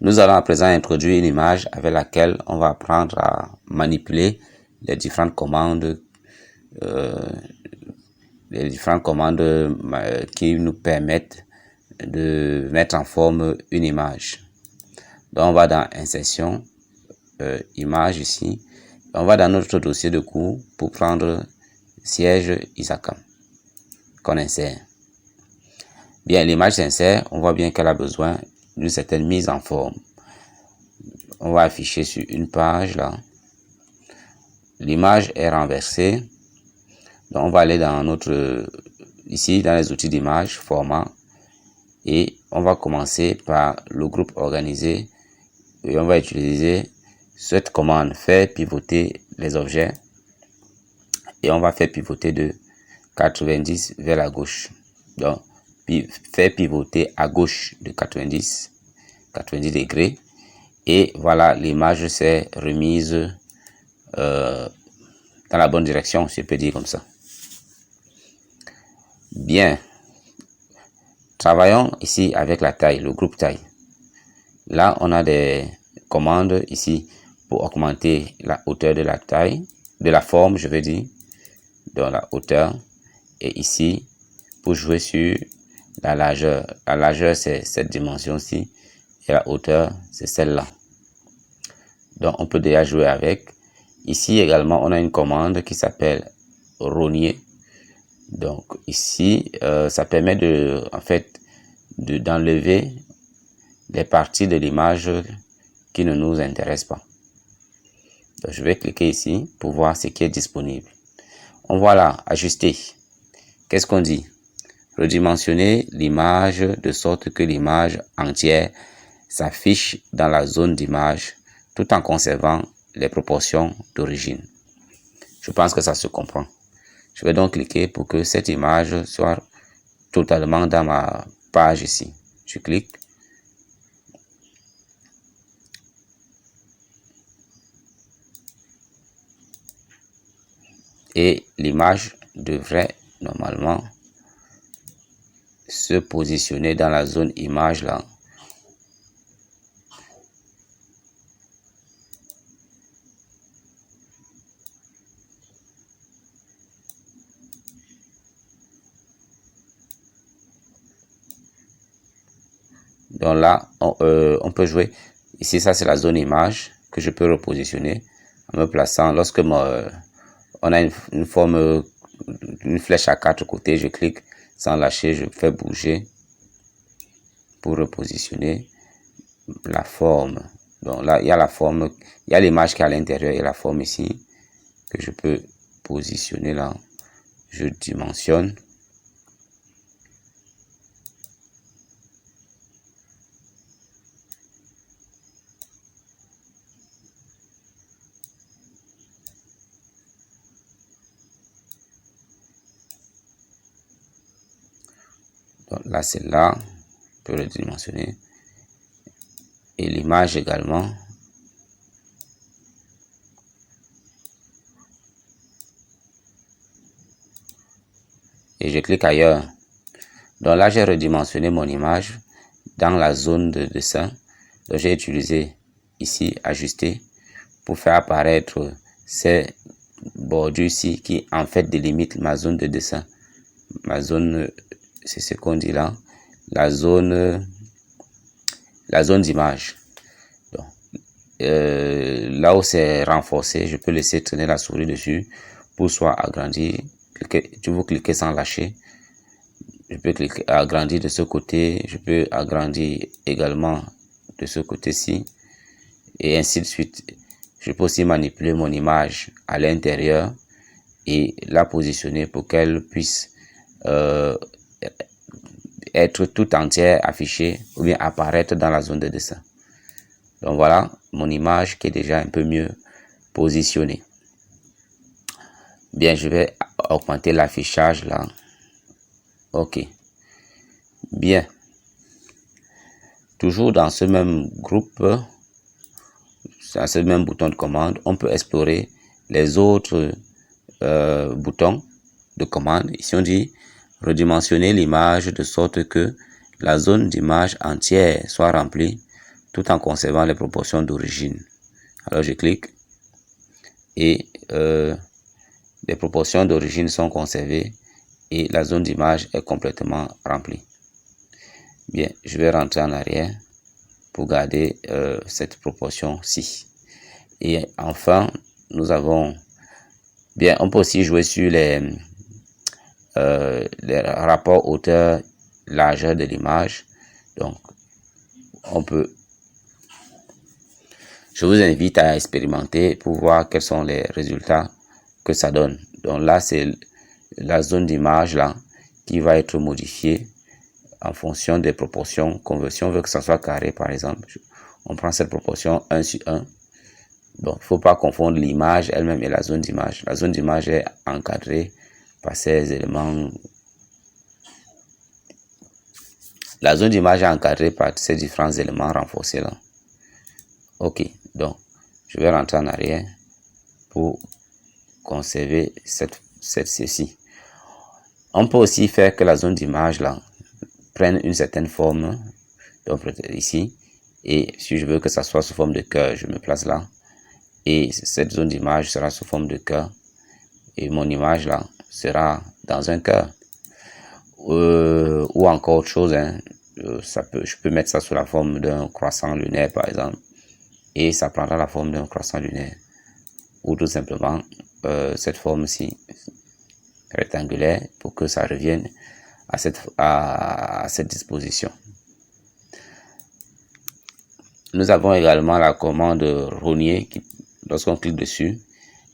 Nous allons à présent introduire une image avec laquelle on va apprendre à manipuler les différentes commandes qui nous permettent de mettre en forme une image. Donc on va dans insertion, image ici. On va dans notre dossier de cours pour prendre siège ISACAM qu'on insère. Bien, l'image s'insère, on voit bien qu'elle a besoin d'une certaine mise en forme. On va afficher sur une page là. L'image est renversée. Donc on va aller dans notre ici dans les outils d'image, format, et on va commencer par le groupe organisé et on va utiliser cette commande faire pivoter les objets et on va faire pivoter de 90 vers la gauche. Donc faire pivoter à gauche de 90 degrés et voilà, l'image s'est remise dans la bonne direction, si je peux dire comme ça. Bien, travaillons ici avec la taille, le groupe taille. Là, on a des commandes ici pour augmenter la hauteur de la taille, de la forme, je veux dire, dans la hauteur. Et ici, pour jouer sur la largeur. La largeur, c'est cette dimension-ci. Et la hauteur, c'est celle-là. Donc, on peut déjà jouer avec. Ici également, on a une commande qui s'appelle rogner. Donc, ici, ça permet d'enlever les parties de l'image qui ne nous intéressent pas. Donc, je vais cliquer ici pour voir ce qui est disponible. On voit là, ajuster. Qu'est-ce qu'on dit? Redimensionner l'image de sorte que l'image entière s'affiche dans la zone d'image tout en conservant les proportions d'origine. Je pense que ça se comprend. Je vais donc cliquer pour que cette image soit totalement dans ma page ici. Je clique. Et l'image devrait normalement se positionner dans la zone image là. Donc là, on peut jouer. Ici, ça c'est la zone image que je peux repositionner en me plaçant. Lorsque on a une forme, une flèche à 4 côtés, je clique sans lâcher, je fais bouger pour repositionner la forme. Donc là, il y a la forme, il y a l'image qui est à l'intérieur et la forme ici que je peux positionner là. Je dimensionne. Donc là, c'est là, je peux le dimensionner. Et l'image également. Et je clique ailleurs. Donc là, j'ai redimensionné mon image dans la zone de dessin. Donc j'ai utilisé ici, ajuster, pour faire apparaître ces bordures-ci qui en fait délimitent ma zone de dessin. Ma zone, c'est ce qu'on dit là, la zone d'image. Là où c'est renforcé, je peux laisser traîner la souris dessus pour soit agrandir. Tu veux cliquer sans lâcher. Je peux cliquer agrandir de ce côté. Je peux agrandir également de ce côté-ci. Et ainsi de suite. Je peux aussi manipuler mon image à l'intérieur et la positionner pour qu'elle puisse être tout entière affichée ou bien apparaître dans la zone de dessin. Donc voilà mon image qui est déjà un peu mieux positionnée. Bien, je vais augmenter l'affichage là. Ok. Bien. Toujours dans ce même groupe, dans ce même bouton de commande, on peut explorer les autres boutons de commande. Ici, on dit redimensionner l'image de sorte que la zone d'image entière soit remplie tout en conservant les proportions d'origine. Alors je clique et les proportions d'origine sont conservées et la zone d'image est complètement remplie. Bien, je vais rentrer en arrière pour garder cette proportion-ci. Et enfin, nous avons... Bien, on peut aussi jouer sur les rapports hauteur-largeur de l'image. Donc, on peut... Je vous invite à expérimenter pour voir quels sont les résultats que ça donne. Donc là, c'est la zone d'image là qui va être modifiée en fonction des proportions. Conversion veut que ça soit carré, par exemple. On prend cette proportion 1 sur 1. Donc, il ne faut pas confondre l'image elle-même et la zone d'image. La zone d'image est encadrée par ces éléments. La zone d'image est encadrée par ces différents éléments renforcés là. Ok, donc, je vais rentrer en arrière pour conserver ceci. On peut aussi faire que la zone d'image là prenne une certaine forme. Donc, ici. Et si je veux que ça soit sous forme de cœur, je me place là. Et cette zone d'image sera sous forme de cœur. Et mon image là sera dans un cœur. Ou encore autre chose. Hein. Je peux mettre ça sous la forme d'un croissant lunaire par exemple. Et ça prendra la forme d'un croissant lunaire. Ou tout simplement cette forme-ci rectangulaire pour que ça revienne à cette disposition. Nous avons également la commande rogner qui, lorsqu'on clique dessus,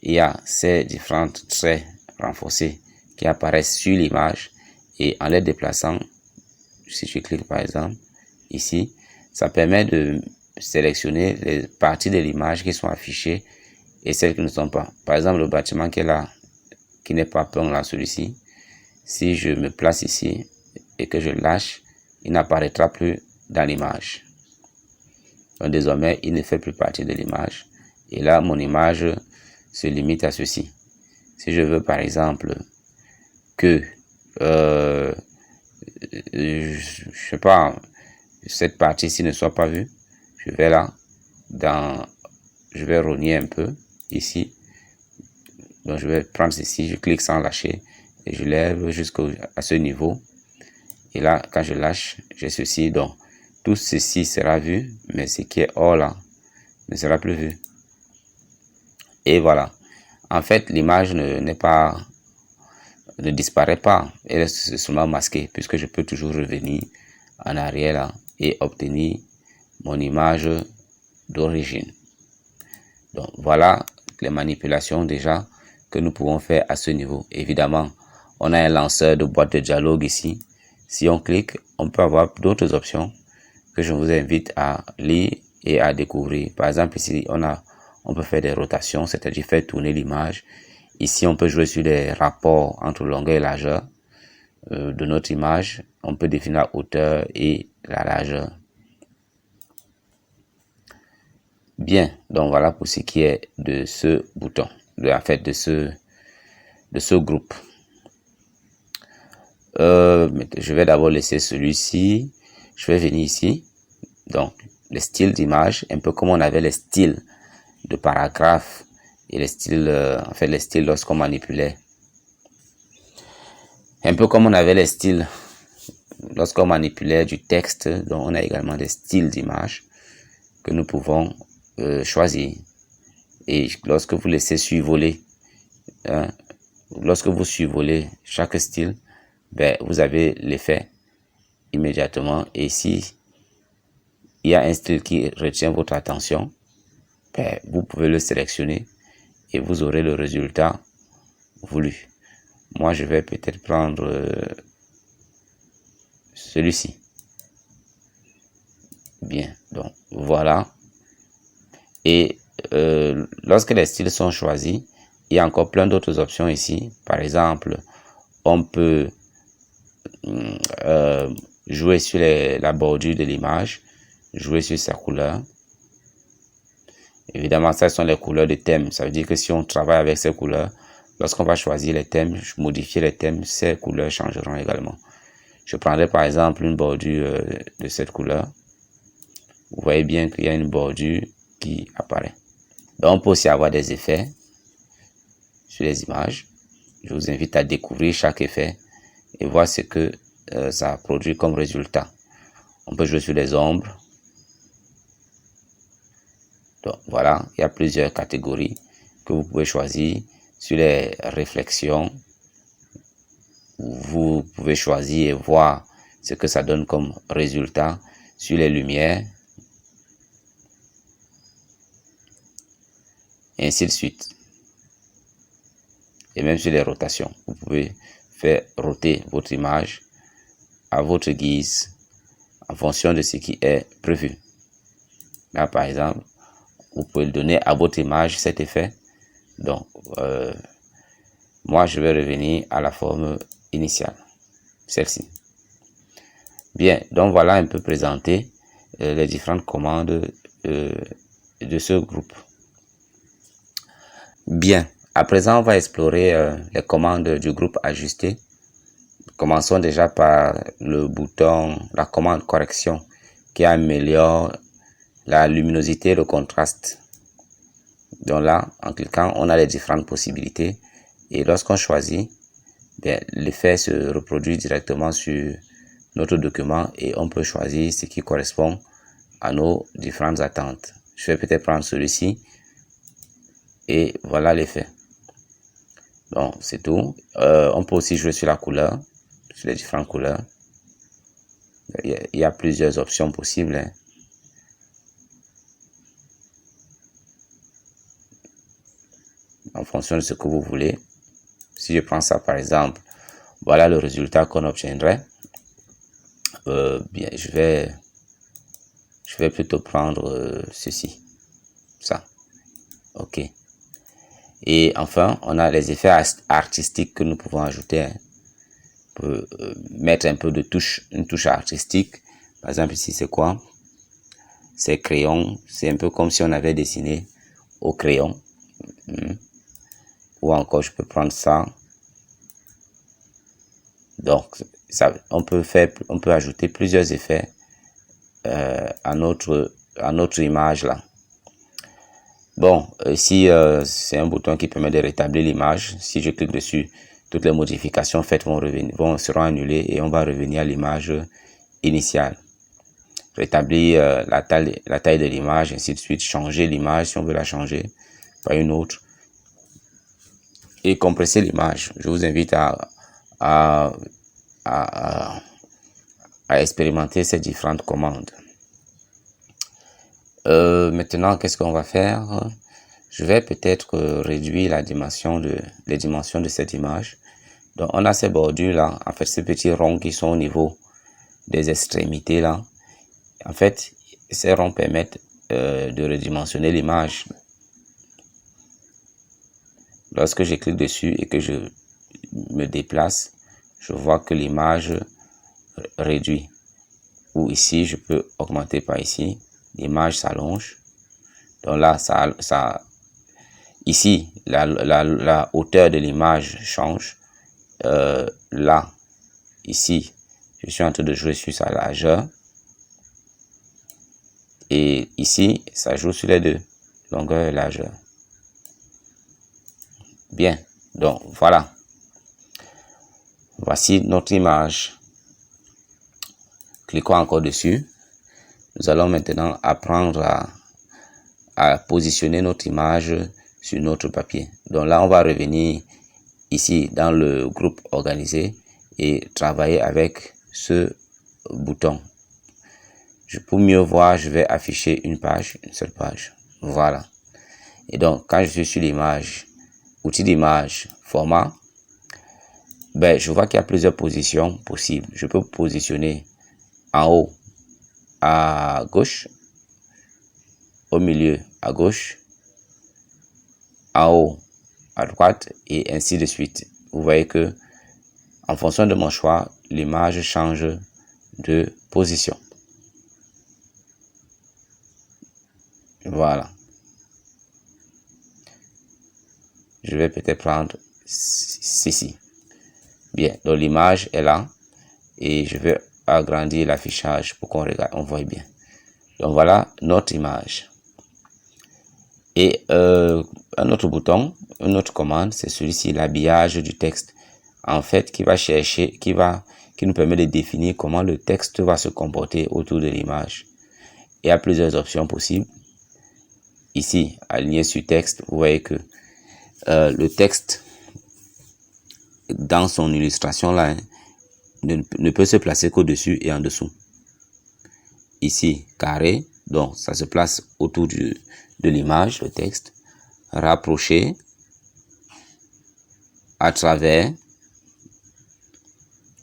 il y a ces différents traits renforcés qui apparaissent sur l'image et en les déplaçant, si je clique par exemple ici, ça permet de sélectionner les parties de l'image qui sont affichées et celles qui ne sont pas. Par exemple, le bâtiment qui est là, qui n'est pas peint là, celui-ci, si je me place ici et que je lâche, il n'apparaîtra plus dans l'image. Donc désormais, il ne fait plus partie de l'image. Et là, mon image se limite à ceci. Si je veux par exemple que, je sais pas, cette partie-ci ne soit pas vue, je vais là, je vais rogner un peu ici. Donc je vais prendre ceci, je clique sans lâcher et je lève jusqu'à ce niveau. Et là, quand je lâche, j'ai ceci. Donc tout ceci sera vu, mais ce qui est hors là ne sera plus vu. Et voilà. En fait, l'image ne disparaît pas. Elle est seulement masquée puisque je peux toujours revenir en arrière là et obtenir mon image d'origine. Donc voilà les manipulations déjà que nous pouvons faire à ce niveau. Évidemment, on a un lanceur de boîte de dialogue ici. Si on clique, on peut avoir d'autres options que je vous invite à lire et à découvrir. Par exemple, ici, on peut faire des rotations, c'est-à-dire faire tourner l'image. Ici, on peut jouer sur les rapports entre longueur et largeur de notre image. On peut définir la hauteur et la largeur. Bien, donc voilà pour ce qui est de ce bouton, de ce groupe. Je vais d'abord laisser celui-ci. Je vais venir ici. Donc, les styles d'image, un peu comme on avait les styles de paragraphes et les styles, les styles lorsqu'on manipulait. Un peu comme on avait les styles lorsqu'on manipulait du texte, donc on a également des styles d'image que nous pouvons choisir. Et lorsque vous laissez survoler, lorsque vous survolez chaque style, vous avez l'effet immédiatement. Et si il y a un style qui retient votre attention, vous pouvez le sélectionner et vous aurez le résultat voulu. Moi, je vais peut-être prendre celui-ci. Bien, donc voilà. Et lorsque les styles sont choisis, il y a encore plein d'autres options ici. Par exemple, on peut jouer sur la bordure de l'image, jouer sur sa couleur. Évidemment, ça sont les couleurs de thème. Ça veut dire que si on travaille avec ces couleurs, lorsqu'on va choisir les thèmes, modifier les thèmes, ces couleurs changeront également. Je prendrai par exemple une bordure de cette couleur. vous voyez bien qu'il y a une bordure qui apparaît. Donc, on peut aussi avoir des effets sur les images. Je vous invite à découvrir chaque effet et voir ce que ça produit comme résultat. On peut jouer sur les ombres. Donc, voilà, il y a plusieurs catégories que vous pouvez choisir. Sur les réflexions, vous pouvez choisir et voir ce que ça donne comme résultat. Sur les lumières, et ainsi de suite. Et même sur les rotations, vous pouvez faire roter votre image à votre guise en fonction de ce qui est prévu. Là, par exemple, vous pouvez donner à votre image cet effet. Donc, moi, je vais revenir à la forme initiale, celle-ci. Bien, donc voilà un peu présenté les différentes commandes de ce groupe. Bien, à présent, on va explorer les commandes du groupe ajusté. Commençons déjà par le bouton, la commande correction qui améliore la luminosité et le contraste. Donc là, en cliquant, on a les différentes possibilités. Et lorsqu'on choisit, l'effet se reproduit directement sur notre document et on peut choisir ce qui correspond à nos différentes attentes. Je vais peut-être prendre celui-ci et voilà l'effet. Donc, c'est tout. On peut aussi jouer sur la couleur, sur les différentes couleurs. Il y a plusieurs options possibles, hein. En fonction de ce que vous voulez. Si je prends ça par exemple, voilà le résultat qu'on obtiendrait. Bien, je vais plutôt prendre ceci, ça. Ok. Et enfin, on a les effets artistiques que nous pouvons ajouter, hein. On peut mettre un peu de une touche artistique. Par exemple, ici, c'est quoi? C'est crayon. C'est un peu comme si on avait dessiné au crayon. Ou encore, je peux prendre ça. Donc, ça, on peut ajouter plusieurs effets à notre image là. Bon, ici, c'est un bouton qui permet de rétablir l'image. Si je clique dessus, toutes les modifications faites seront annulées et on va revenir à l'image initiale. Rétablir la taille de l'image, ainsi de suite. Changer l'image si on veut la changer par une autre. Et compresser l'image. Je vous invite à expérimenter ces différentes commandes. Maintenant, qu'est-ce qu'on va faire? Je vais peut-être réduire les dimensions de cette image. Donc, on a ces bordures là, en fait, ces petits ronds qui sont au niveau des extrémités là. En fait, ces ronds permettent de redimensionner l'image. Lorsque je clique dessus et que je me déplace, je vois que l'image réduit. Ou ici, je peux augmenter par ici. L'image s'allonge. Donc là, ici, la hauteur de l'image change. Là, ici, je suis en train de jouer sur sa largeur. Et ici, ça joue sur les deux, longueur et largeur. Bien, donc voilà. Voici notre image. Cliquons encore dessus. Nous allons maintenant apprendre à positionner notre image sur notre papier. Donc là, on va revenir ici dans le groupe organisé et travailler avec ce bouton. Pour mieux voir, je vais afficher une seule page. Voilà. Et donc, quand je suis sur l'image, outil d'image, format, je vois qu'il y a plusieurs positions possibles. Je peux positionner en haut à gauche, au milieu à gauche, en haut à droite et ainsi de suite. Vous voyez que en fonction de mon choix, l'image change de position. Voilà. Je vais peut-être prendre ceci. Bien, donc l'image est là et je vais agrandir l'affichage pour qu'on regarde, on voit bien. Donc voilà notre image. Et un autre bouton, une autre commande, c'est celui-ci, l'habillage du texte. En fait, qui nous permet de définir comment le texte va se comporter autour de l'image. Il y a plusieurs options possibles. Ici, aligné sur texte, vous voyez que le texte, dans son illustration là, ne peut se placer qu'au-dessus et en dessous. Ici, carré, donc ça se place autour de l'image, le texte. Rapproché, à travers,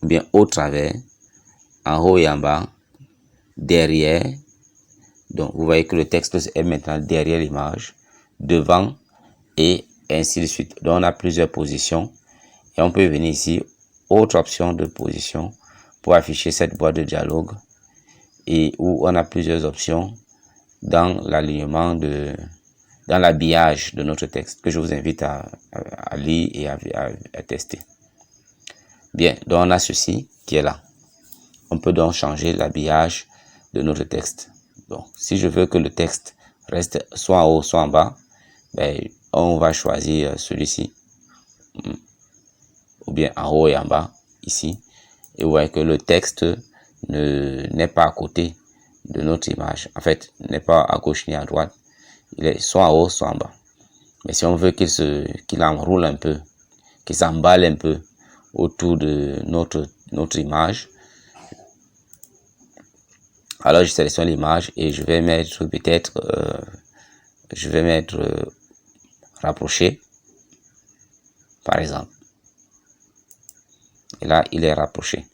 bien au travers, en haut et en bas, derrière. Donc vous voyez que le texte est maintenant derrière l'image, devant et ainsi de suite. Donc on a plusieurs positions et on peut venir ici, autre option de position pour afficher cette boîte de dialogue et où on a plusieurs options dans l'alignement dans l'habillage de notre texte que je vous invite à lire et à tester. Bien, donc on a ceci qui est là. On peut donc changer l'habillage de notre texte. Donc, si je veux que le texte reste soit en haut, soit en bas, ben, on va choisir celui-ci. Ou bien en haut et en bas, ici. Et vous voyez que le texte n'est pas à côté de notre image. En fait, n'est pas à gauche ni à droite. Il est soit en haut, soit en bas. Mais si on veut qu'il enroule un peu, qu'il s'emballe un peu autour de notre image, alors je sélectionne l'image et je vais mettre peut-être, rapproché, par exemple. Et là, il est rapproché.